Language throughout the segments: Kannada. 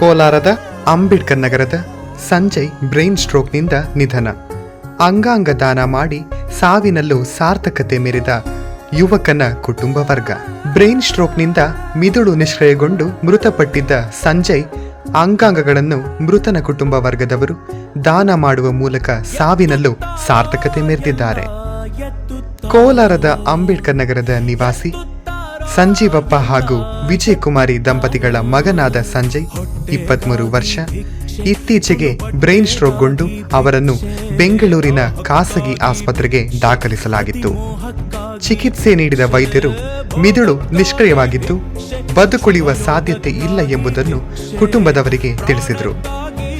ಕೋಲಾರದ ಅಂಬೇಡ್ಕರ್ ನಗರದ ಸಂಜಯ್ ಬ್ರೈನ್ ಸ್ಟ್ರೋಕ್ನಿಂದ ನಿಧನ. ಅಂಗಾಂಗ ದಾನ ಮಾಡಿ ಸಾವಿನಲ್ಲೂ ಸಾರ್ಥಕತೆ ಮೆರೆದ ಯುವಕನ ಕುಟುಂಬ ವರ್ಗ. ಬ್ರೈನ್ ಸ್ಟ್ರೋಕ್ನಿಂದ ಮಿದುಳು ನಿಷ್ಕ್ರಿಯಗೊಂಡು ಮೃತಪಟ್ಟಿದ್ದ ಸಂಜಯ್ ಅಂಗಾಂಗಗಳನ್ನು ಮೃತನ ಕುಟುಂಬ ವರ್ಗದವರು ದಾನ ಮಾಡುವ ಮೂಲಕ ಸಾವಿನಲ್ಲೂ ಸಾರ್ಥಕತೆ ಮೆರೆದಿದ್ದಾರೆ. ಕೋಲಾರದ ಅಂಬೇಡ್ಕರ್ ನಗರದ ನಿವಾಸಿ ಸಂಜೀವಪ್ಪ ಹಾಗೂ ವಿಜಯ್ ಕುಮಾರಿ ದಂಪತಿಗಳ ಮಗನಾದ ಸಂಜಯ್ 23 ವರ್ಷ ಇತ್ತೀಚೆಗೆ ಬ್ರೈನ್ ಸ್ಟ್ರೋಕ್ಗೊಂಡು ಅವರನ್ನು ಬೆಂಗಳೂರಿನ ಖಾಸಗಿ ಆಸ್ಪತ್ರೆಗೆ ದಾಖಲಿಸಲಾಗಿತ್ತು. ಚಿಕಿತ್ಸೆ ನೀಡಿದ ವೈದ್ಯರು ಮಿದುಳು ನಿಷ್ಕ್ರಿಯವಾಗಿದ್ದು ಬದುಕುಳಿಯುವ ಸಾಧ್ಯತೆ ಇಲ್ಲ ಎಂಬುದನ್ನು ಕುಟುಂಬದವರಿಗೆ ತಿಳಿಸಿದರು.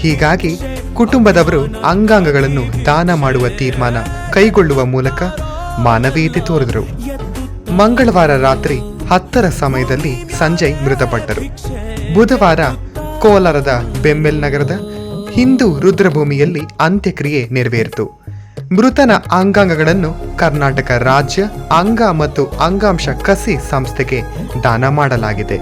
ಹೀಗಾಗಿ ಕುಟುಂಬದವರು ಅಂಗಾಂಗಗಳನ್ನು ದಾನ ಮಾಡುವ ತೀರ್ಮಾನ ಕೈಗೊಳ್ಳುವ ಮೂಲಕ ಮಾನವೀಯತೆ ತೋರಿದರು. ಮಂಗಳವಾರ ರಾತ್ರಿ 10ರ ಸಮಯದಲ್ಲಿ ಸಂಜಯ್ ಮೃತಪಟ್ಟರು. ಬುಧವಾರ ಕೋಲಾರದ ಬೆಮ್ಮೆಲ್ ನಗರದ ಹಿಂದೂ ರುದ್ರಭೂಮಿಯಲ್ಲಿ ಅಂತ್ಯಕ್ರಿಯೆ ನೆರವೇರಿತು. ಮೃತನ ಅಂಗಾಂಗಗಳನ್ನು ಕರ್ನಾಟಕ ರಾಜ್ಯ ಅಂಗ ಮತ್ತು ಅಂಗಾಂಶ ಕಸಿ ಸಂಸ್ಥೆಗೆ ದಾನ ಮಾಡಲಾಗಿದೆ.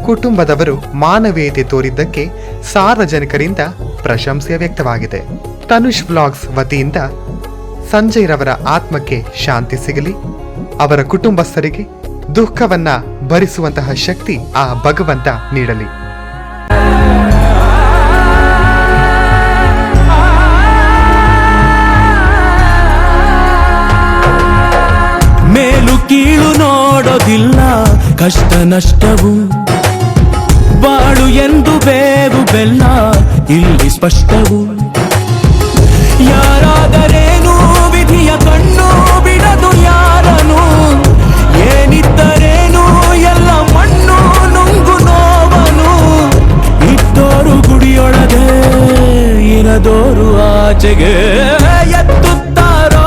ಕುಟುಂಬದವರು ಮಾನವೀಯತೆ ತೋರಿದ್ದಕ್ಕೆ ಸಾರ್ವಜನಿಕರಿಂದ ಪ್ರಶಂಸೆ ವ್ಯಕ್ತವಾಗಿದೆ. ತನುಷ್ ವ್ಲಾಗ್ಸ್ ವತಿಯಿಂದ ಸಂಜಯ್ ರವರ ಆತ್ಮಕ್ಕೆ ಶಾಂತಿ ಸಿಗಲಿ, ಅವರ ಕುಟುಂಬಸ್ಥರಿಗೆ ದುಃಖವನ್ನ ಭರಿಸುವಂತಹ ಶಕ್ತಿ ಆ ಭಗವಂತ ನೀಡಲಿ. ಮೇಲು ಕೀಳು ನೋಡೋದಿಲ್ಲ, ಕಷ್ಟ ನಷ್ಟವು ಬಾಳು ಎಂದು ಬೇವು ಬೆಲ್ಲ ಇಲ್ಲಿ ಸ್ಪಷ್ಟವು. ಯಾರಾದರೇನು ವಿಧಿಯ ಕಣ್ಣು ಬಿಡದು ಯಾರನು, ಏನಿದ್ದರೇನು ಎಲ್ಲ ಮಣ್ಣು ನುಂಗು ನೋವನು. ಇದ್ದೋರು ಗುಡಿಯೊಳಗೆ ಇರದೋರು ಆಚೆಗೆ ಎತ್ತುತ್ತಾರೋ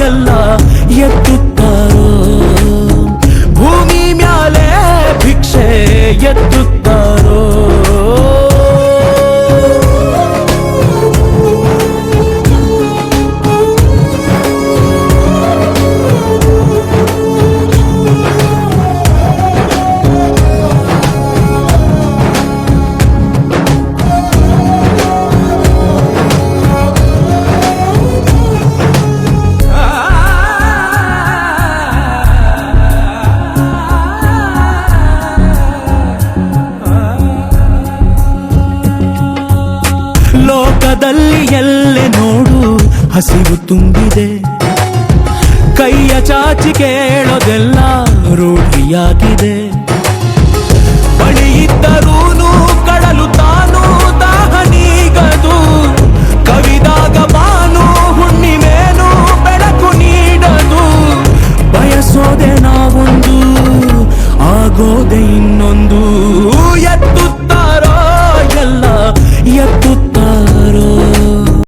ಎಲ್ಲ ಎತ್ತುತ್ತಾರೋ, ಭೂಮಿ ಮ್ಯಾಲೆ ಭಿಕ್ಷೆ ಎತ್ತುತ್ತಾರೋ. ಲೋಕದಲ್ಲಿ ಎಲ್ಲೆ ನೋಡು ಹಸಿವು ತುಂಬಿದೆ, ಕೈಯ ಚಾಚಿ ಕೇಳೋದೆಲ್ಲ ರೂಢಿಯಾಗಿದೆ. ಬಳಿಯಿದ್ದರೂನು ಕಡಲು ತಾನು ದಾಹ ನೀಗದು, ಕವಿದಾಗ ಬಾನು ಹುಣ್ಣಿಮೇನು ಬೆಳಕು ನೀಡದು. ಬಯಸೋದೆ ನಾವೊಂದು ಆಗೋದೆ ಇನ್ನೊಂದು.